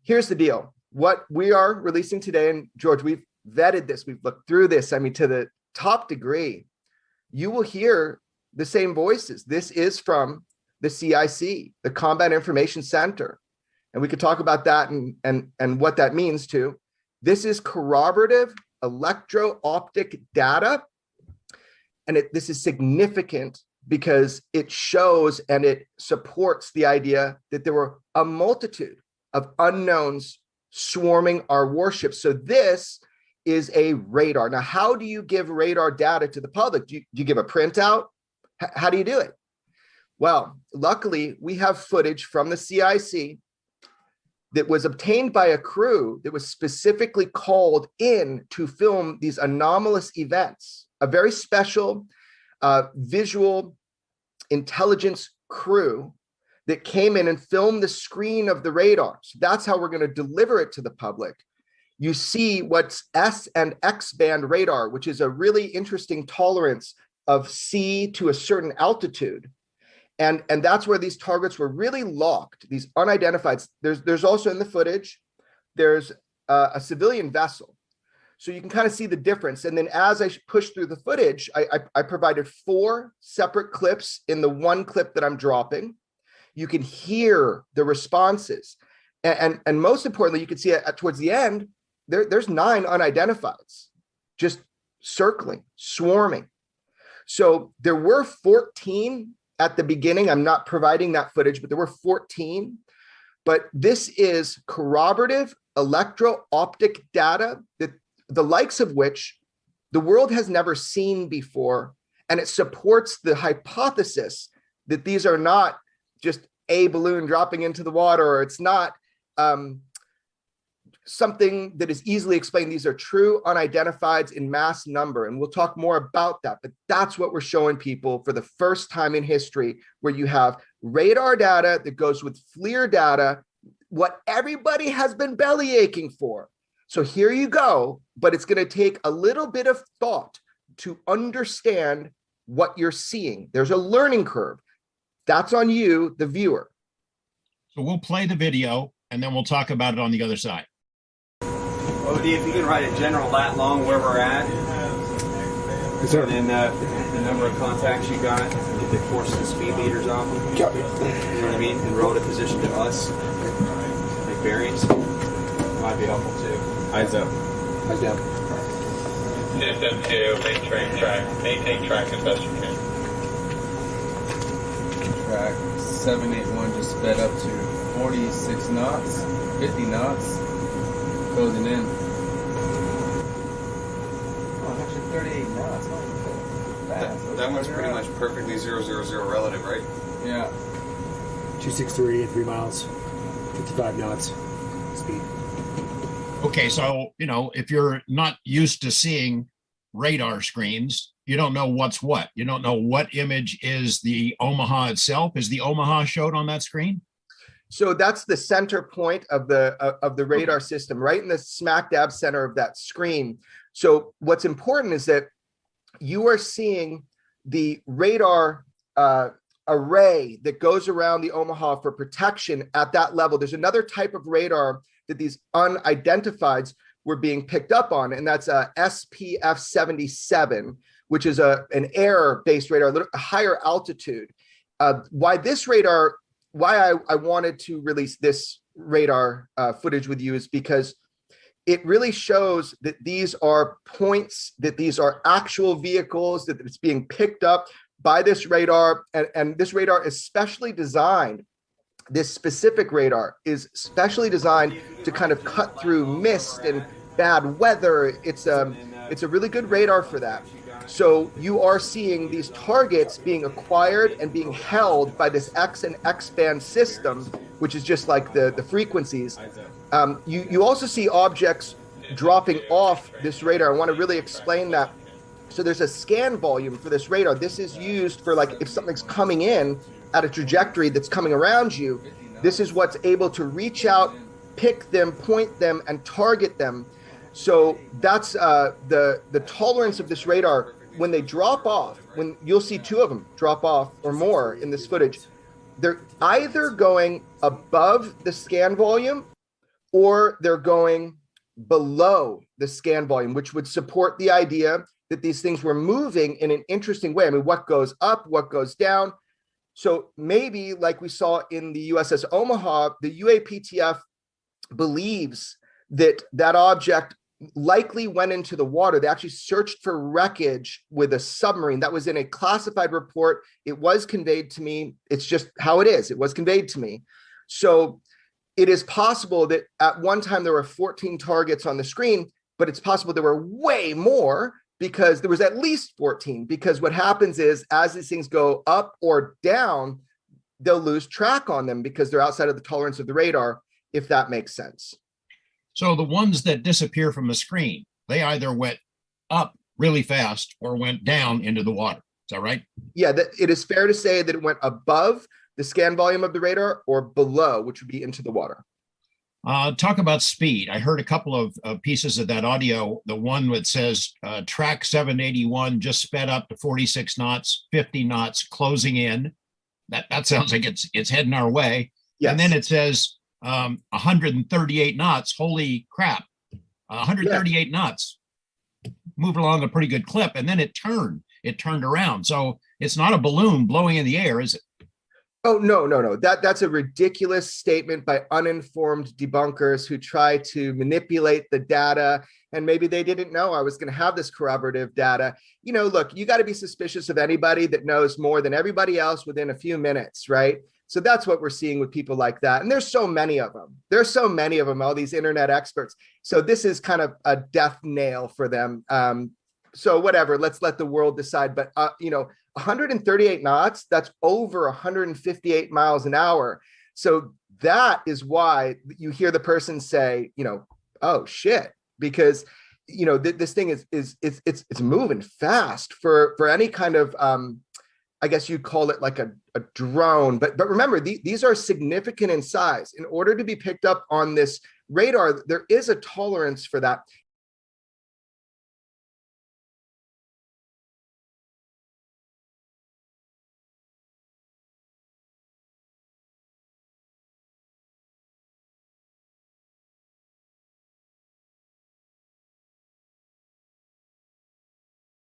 here's the deal. What we are releasing today, and George, we've vetted this, we've looked through this, I mean, to the top degree, you will hear the same voices. This is from the CIC, the Combat Information Center. And we could talk about that and what that means too. This is corroborative electro-optic data. And this is significant because it shows and it supports the idea that there were a multitude of unknowns swarming our warships. So this is a radar. Now, how do you give radar data to the public? Do you give a printout? How do you do it? Well, luckily, we have footage from the CIC that was obtained by a crew that was specifically called in to film these anomalous events, a very special visual intelligence crew that came in and filmed the screen of the radar. So that's how we're going to deliver it to the public. You see what's S and X band radar, which is a really interesting tolerance of C to a certain altitude. And that's where these targets were really locked, these unidentified. There's also in the footage, there's a civilian vessel. So you can kind of see the difference. And then as I push through the footage, I provided 4 separate clips in the one clip that I'm dropping. You can hear the responses. And most importantly, you can see towards the end, there's 9 unidentifieds just circling, swarming. So there were 14 at the beginning. I'm not providing that footage, but there were 14. But this is corroborative electro-optic data that the likes of which the world has never seen before. And it supports the hypothesis that these are not just a balloon dropping into the water, or it's not something that is easily explained. These are true unidentifieds in mass number. And we'll talk more about that, but that's what we're showing people for the first time in history, where you have radar data that goes with FLIR data, what everybody has been belly aching for. So here you go, but it's going to take a little bit of thought to understand what you're seeing. There's a learning curve. That's on you, the viewer. So we'll play the video and then we'll talk about it on the other side. OD, if you can write a general lat long where we're at, and then the number of contacts you got, get the course and speed meters off them. You know what I mean? And roll to position to us, like bearings. Might be helpful too. Eyes up. Eyes down. System 2, maintain track as best you can. Track 781 just sped up to 46 knots, 50 knots, closing in. Oh, it's actually 38 knots. That one's pretty much perfectly 000 relative, right? Yeah. 263 at 3 miles, 55 knots speed. Okay, so, if you're not used to seeing radar screens, you don't know what's what. You don't know what image is the Omaha itself. Is the Omaha showed on that screen? So that's the center point of the radar system, right in the smack dab center of that screen. So what's important is that you are seeing the radar array that goes around the Omaha for protection at that level. There's another type of radar that these unidentifieds were being picked up on, and that's a SPF 77, which is an air-based radar, a higher altitude. Why I wanted to release this radar footage with you is because it really shows that these are points, that these are actual vehicles, that it's being picked up by this radar, and this radar is specially designed. This specific radar is specially designed to kind of cut through mist and bad weather. It's a really good radar for that. So you are seeing these targets being acquired and being held by this X and X band system, which is just like the frequencies. You also see objects dropping off this radar. I want to really explain that. So there's a scan volume for this radar. This is used for, like, if something's coming in at a trajectory that's coming around you, this is what's able to reach out, pick them, point them, and target them. So that's the tolerance of this radar. When they drop off, when you'll see 2 of them drop off or more in this footage, they're either going above the scan volume or they're going below the scan volume, which would support the idea that these things were moving in an interesting way. I mean, what goes up, what goes down? So maybe like we saw in the USS Omaha, the UAPTF believes that that object likely went into the water. They actually searched for wreckage with a submarine. That was in a classified report. It was conveyed to me. It's just how it is. It was conveyed to me. So it is possible that at one time there were 14 targets on the screen, but it's possible there were way more, because there was at least 14, because what happens is as these things go up or down, they'll lose track on them because they're outside of the tolerance of the radar, if that makes sense. So the ones that disappear from the screen, they either went up really fast or went down into the water. Is that right? Yeah, it is fair to say that it went above the scan volume of the radar or below, which would be into the water. Talk about speed. I heard a couple of pieces of that audio. The one that says track 781 just sped up to 46 knots, 50 knots, closing in. That sounds like it's heading our way. Yes. And then it says 138 knots. Holy crap. 138 knots. Moving along a pretty good clip. And then it turned around. So it's not a balloon blowing in the air, is it? Oh, no. That's a ridiculous statement by uninformed debunkers who try to manipulate the data. And maybe they didn't know I was going to have this corroborative data. You know, look, you got to be suspicious of anybody that knows more than everybody else within a few minutes, right? So that's what we're seeing with people like that. And there's so many of them. There's so many of them, all these internet experts. So this is kind of a death nail for them. So whatever, let's let the world decide. But, 138 knots, that's over 158 miles an hour. So that is why you hear the person say, oh shit, because, this thing it's moving fast for any kind of, I guess you'd call it like a drone. But remember, these are significant in size. In order to be picked up on this radar, there is a tolerance for that.